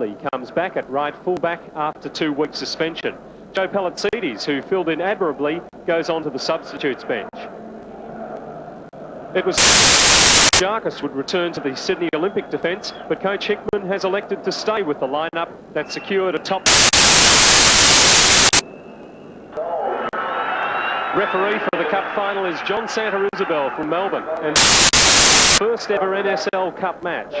He comes back at right fullback after 2 weeks suspension. Joe Palatsides, who filled in admirably, goes on to the substitutes bench. It was Jarkis would return to the Sydney Olympic defence, but Coach Hickman has elected to stay with the lineup that secured a top. Referee for the Cup final is John Santa Isabel from Melbourne, and first ever NSL Cup match.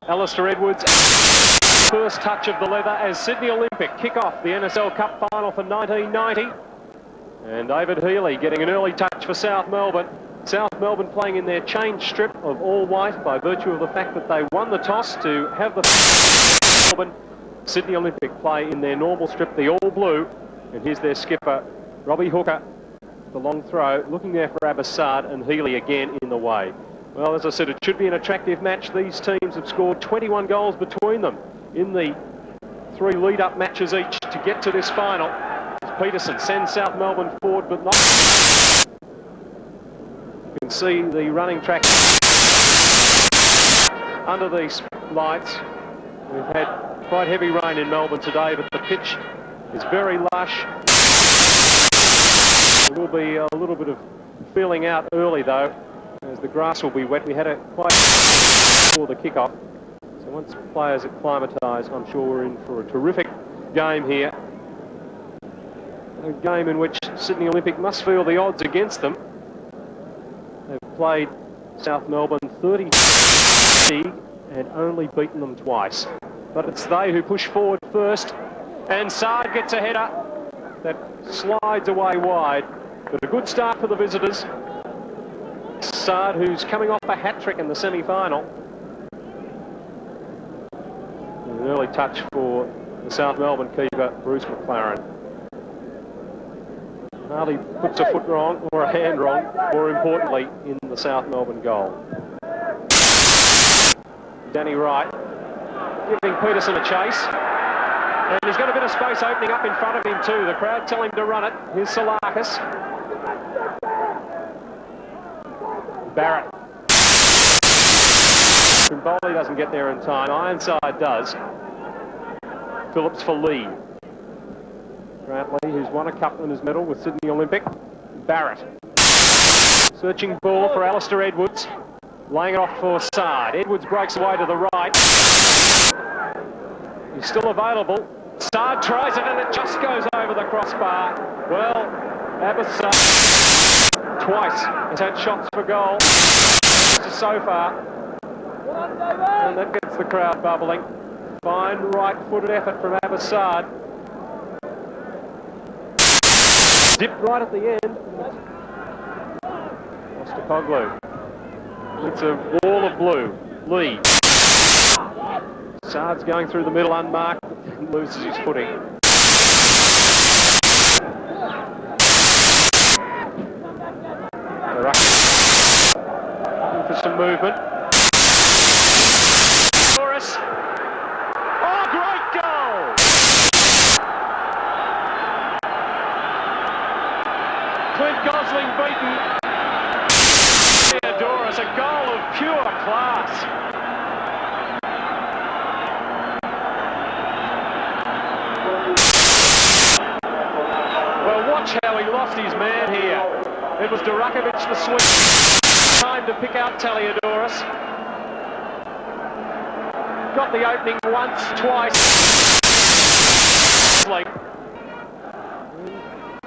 Alistair Edwards, first touch of the leather as Sydney Olympic kick off the NSL Cup final for 1990. And David Healy getting an early touch for South Melbourne. South Melbourne playing in their change strip of all white by virtue of the fact that they won the toss to have the Melbourne. Sydney Olympic play in their normal strip, the all blue. And here's their skipper, Robbie Hooker, the long throw, looking there for Abassad, and Healy again in the way. Well, as I said, it should be an attractive match. These teams have scored 21 goals between them in the 3 lead-up matches each to get to this final. Peterson sends South Melbourne forward, but not. You can see the running track under these lights. We've had quite heavy rain in Melbourne today, but the pitch is very lush. There will be a little bit of feeling out early, though, as the grass will be wet. We had a quite before the kick-off. So once players acclimatise, I'm sure we're in for a terrific game here. A game in which Sydney Olympic must feel the odds against them. They've played South Melbourne 30 and only beaten them twice. But it's they who push forward first. And Saad gets a header that slides away wide. But a good start for the visitors. Saad, who's coming off a hat-trick in the semi-final. An early touch for the South Melbourne keeper, Bruce McLaren. Hardly puts a foot wrong or a hand wrong, more importantly, in the South Melbourne goal. Danny Wright giving Peterson a chase. And he's got a bit of space opening up in front of him too. The crowd tell him to run it. Here's Salakis. Barrett. Bowley doesn't get there in time. Ironside does. Phillips for Lee. Brantley, who's won a cup and his medal with Sydney Olympic. Barrett. Searching ball for Alistair Edwards. Laying it off for Saad. Edwards breaks away to the right. He's still available. Saad tries it and it just goes over the crossbar. Well, Abassad twice has had shots for goal so far. And that gets the crowd bubbling. Fine right-footed effort from Abassad. Dipped right at the end. Ostapoglu. It's a wall of blue. Lee. Saad's going through the middle unmarked and loses his footing. Looking for some movement. Doris. Oh, great goal! Clint Gosling beaten. Doris, a goal of pure class. Well, watch how he lost his man here. It was Durakovic the sweep. Time to pick out Taliadoris. Got the opening once, twice.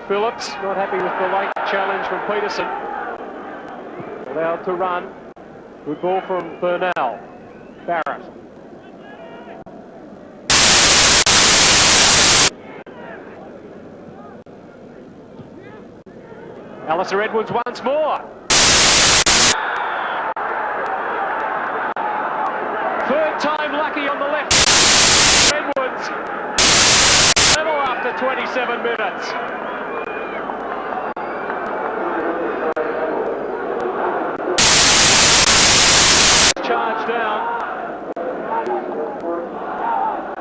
Phillips, not happy with the late challenge from Peterson. Allowed to run. Good ball from Burnell. Barrett. Alistair Edwards once more. Third time lucky on the left. Edwards. Level after 27 minutes. Charge down.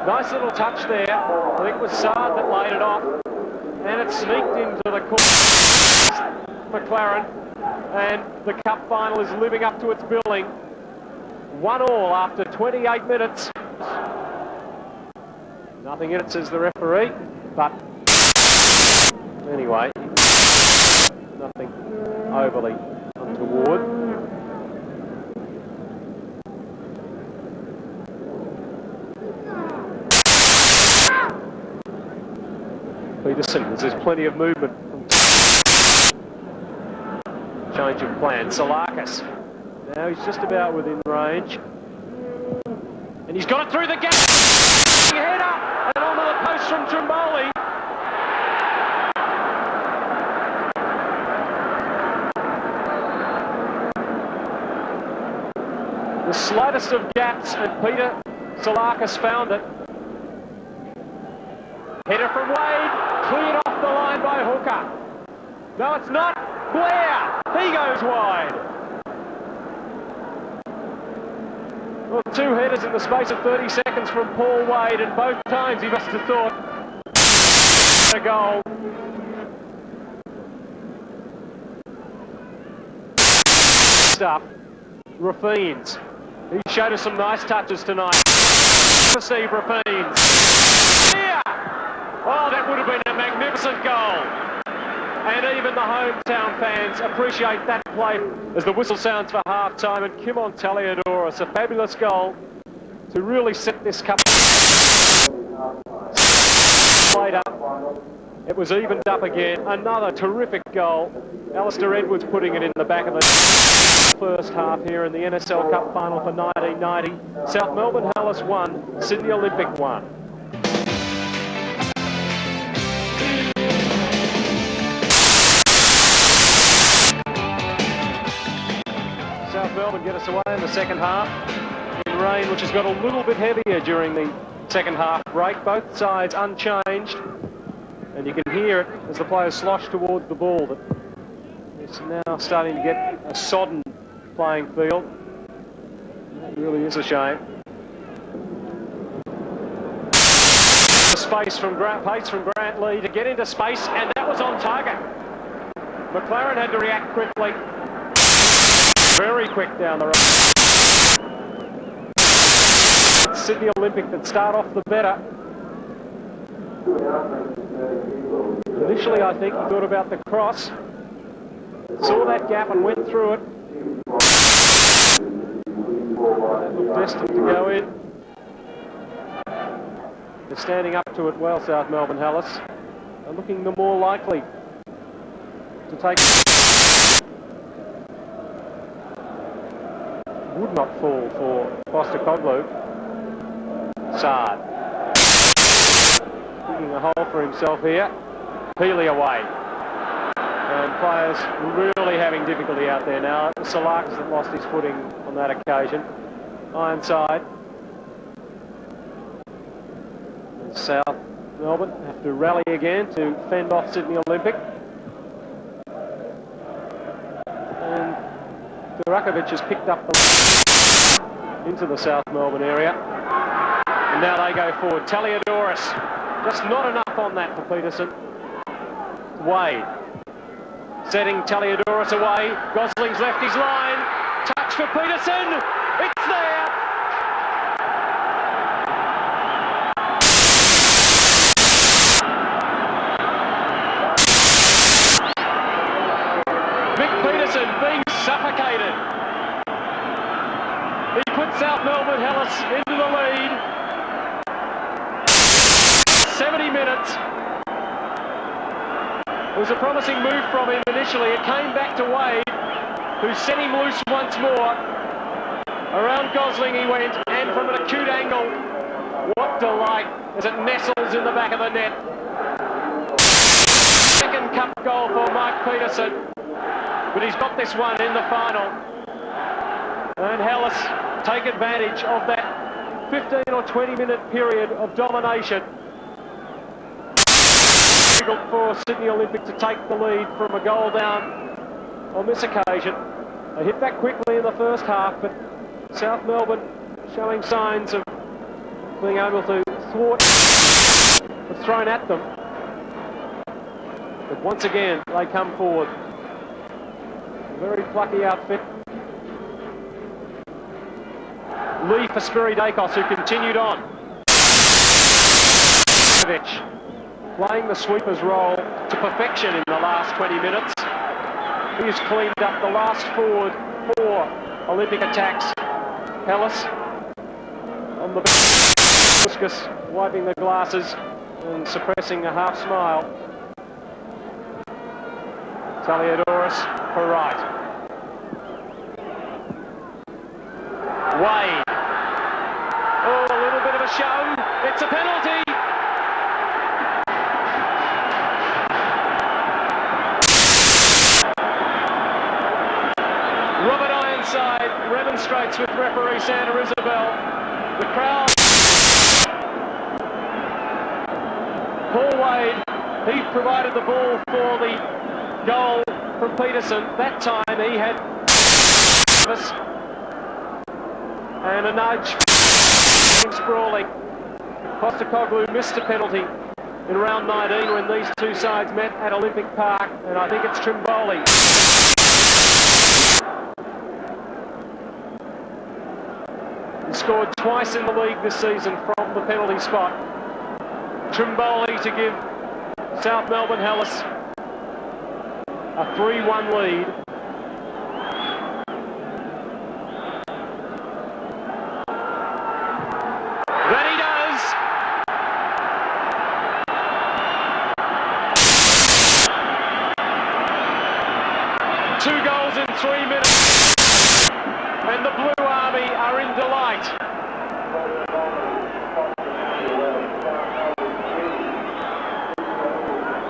Nice little touch there. I think it was Saad that laid it off. And it sneaked into the corner. McLaren, and the cup final is living up to its billing. 1-1 after 28 minutes. Nothing in it, says the referee, but anyway, nothing overly untoward. Peterson, there's plenty of movement. Change of plan. Salakis. Now he's just about within range. And he's got it through the gap. Header and onto the post from Trimboli. The slightest of gaps, and Peter Salakis found it. Header from Wade, cleared off the line by Hooker. No, it's not. Blair, he goes wide. Well, two headers in the space of 30 seconds from Paul Wade, and both times he must have thought a goal. Up, Raffines. He showed us some nice touches tonight. Steve Raffines. Yeah. Oh, that would have been a magnificent goal. And even the hometown fans appreciate that play as the whistle sounds for half-time. And Kimon Taliadoris, a fabulous goal to really set this cup. Later, it was evened up again. Another terrific goal. Alistair Edwards putting it in the back of the first half here in the NSL Cup final for 1990. South Melbourne Hallis 1, Sydney Olympic 1. South Melbourne get us away in the second half in rain, which has got a little bit heavier during the second half break. Both sides unchanged, and you can hear it as the players slosh towards the ball. But it's now starting to get a sodden playing field. That really is a shame. Space from pace from Grant Lee to get into space, and that was on target. McLaren had to react quickly. Very quick down the road. Sydney Olympic that start off the better. Initially, I think he thought about the cross, saw that gap and went through it. That looked destined to go in. They're standing up to it well, South Melbourne Hallis. They're looking the more likely to take. Would not fall for Postacoglu. Sard. Digging a hole for himself here. Healy away. And players really having difficulty out there now. It was Salakis that lost his footing on that occasion. Ironside. And South Melbourne have to rally again to fend off Sydney Olympic. And Durakovic has picked up the into the South Melbourne area. And now they go forward. Taliadoris. Just not enough on that for Peterson. Wade. Setting Taliadoris away. Gosling's left his line. Touch for Peterson. It's there. Vic Peterson being suffocated. He put South Melbourne Hallis into the lead. 70 minutes. It was a promising move from him initially. It came back to Wade, who set him loose once more. Around Gosling he went, and from an acute angle. What delight as it nestles in the back of the net. Second cup goal for Mike Peterson, but he's got this one in the final. And Hallis take advantage of that 15 or 20 minute period of domination. For Sydney Olympic to take the lead from a goal down on this occasion. They hit back quickly in the first half, but South Melbourne showing signs of being able to thwart what's thrown at them. But once again, they come forward. A very plucky outfit. Lee for Spiridakos, who continued on. Playing the sweeper's role to perfection in the last 20 minutes. He's cleaned up the last forward 4 Olympic attacks. Hellas on the bench. Puskas wiping the glasses and suppressing a half smile. Taliadoris for right. Wade. Oh, a little bit of a show. It's a penalty. Robert Ironside remonstrates with referee Santa Isabel. The crowd. Paul Wade, he provided the ball for the goal from Peterson. That time he had and a nudge. Sprawling. Postecoglou missed a penalty in round 19 when these two sides met at Olympic Park, and I think it's Trimboli. He scored twice in the league this season from the penalty spot. Trimboli to give South Melbourne Hellas a 3-1 lead. That he does. Two goals in 3 minutes. And the Blue Army are in delight.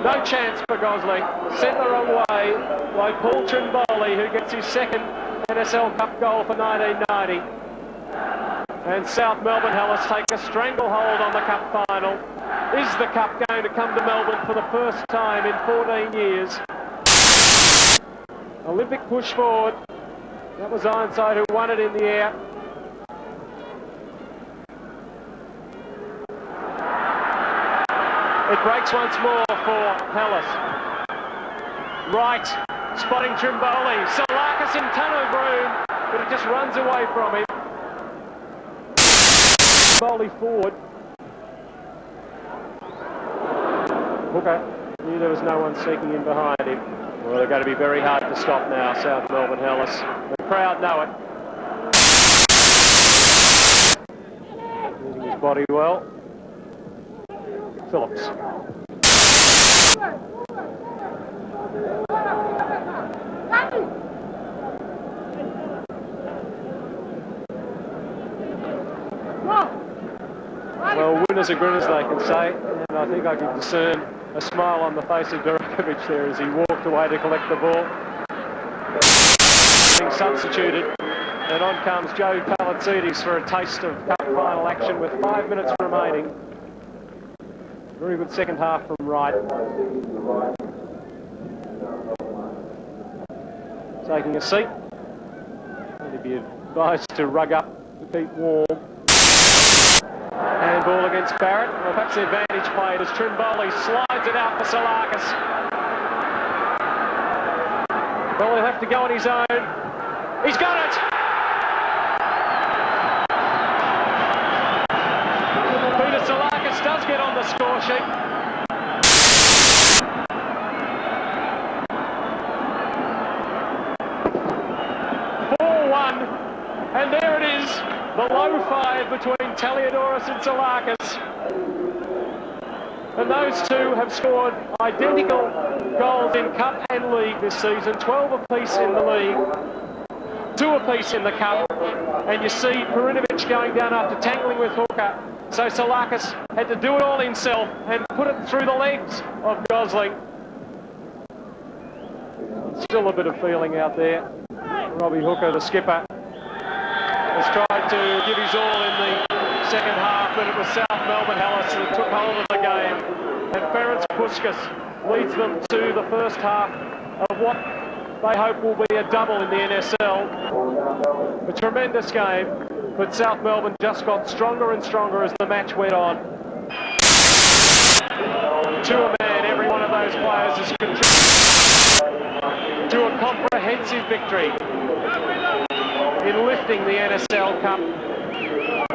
No chance for Gosling. Sent the wrong way by Paul Trimboli, who gets his second NSL Cup goal for 1990. And South Melbourne Hellas take a stranglehold on the Cup final. Is the Cup going to come to Melbourne for the first time in 14 years? Olympic push forward. That was Ironside who won it in the air. It breaks once more for Hellas. Right, spotting Trimboli. Salakis in ton of room, but it just runs away from him. Trimboli forward. Hooker knew there was no one seeking in behind him. Well, they're going to be very hard to stop now, South Melbourne Hellas. The crowd know it. Using his body well. Phillips. Well, winners are grinners, they can say, and I think I can discern a smile on the face of Durakovic there as he walked away to collect the ball. Being substituted, and on comes Joe Palatzidis for a taste of cup final action with 5 minutes remaining. Very good second half from Wright. Taking a seat. And he'd be advised to rug up to keep warm. And ball against Barrett. Well, perhaps the advantage played as Trimboli slides it out for Salakis. Well, he'll have to go on his own. He's got it! Peter Salakis does get on the score sheet. And there it is, the low five between Taliadoris and Salakis. And those two have scored identical goals in Cup and League this season, 12 apiece in the League, 2 apiece in the Cup. And you see Perinovic going down after tangling with Hooker. So Salakis had to do it all himself and put it through the legs of Gosling. Still a bit of feeling out there. Robbie Hooker, the skipper, has tried to give his all in the second half, but it was South Melbourne Hellas that took hold of the game. And Ferenc Puskas leads them to the first half of what they hope will be a double in the NSL. A tremendous game, but South Melbourne just got stronger and stronger as the match went on. To a man, every one of those players has contributed to a comprehensive victory in in lifting the NSL Cup